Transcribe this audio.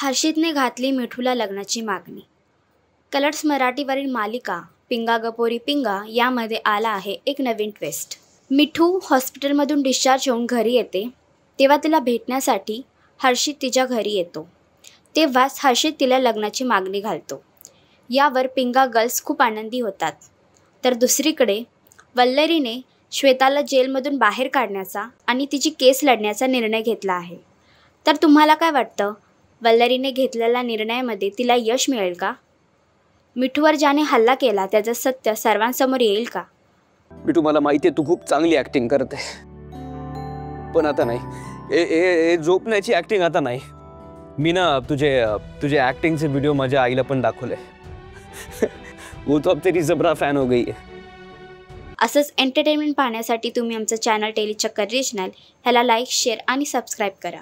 हर्षितने घातली मिठूला लग्नाची मागणी। कलर्स मराठीवरील मालिका पिंगा गपोरी पिंगा यामध्ये आला आहे एक नवीन ट्विस्ट। मिठू हॉस्पिटलमधून डिस्चार्ज होऊन घरी येते तेव्हा तिला भेटण्यासाठी हर्षित तिच्या घरी येतो। तेव्हाच हर्षित तिला लग्नाची मागणी घालतो। यावर पिंगा गर्ल्स खूप आनंदी होतात। तर दुसरीकडे वल्लरीने श्वेताला जेलमधून बाहेर काढण्याचा आणि तिची केस लढण्याचा निर्णय घेतला आहे। तर तुम्हाला काय वाटतं, वल्लरीने घेतलेल्या निर्णयामध्ये तिला यश मिळेल का? मिठूवर ज्याने हल्ला केला त्याचं सत्य सर्वांसमोर येईल का? मिठू, मला माहिती आहे तू खूप चांगली ऍक्टिंग करते, पण आता नाही, ए झोपण्याची ऍक्टिंग आता नाही। मी ना तुझे ऍक्टिंगचे व्हिडिओ माझ्या आईला पण दाखवले। वो तो अब तेरी जबरा फॅन हो गई है। असंच एंटरटेनमेंट पाहण्यासाठी तुम्ही आमचं चॅनल टेली चक्कर रिजनल ह्याला लाईक, शेअर आणि सबस्क्राईब करा।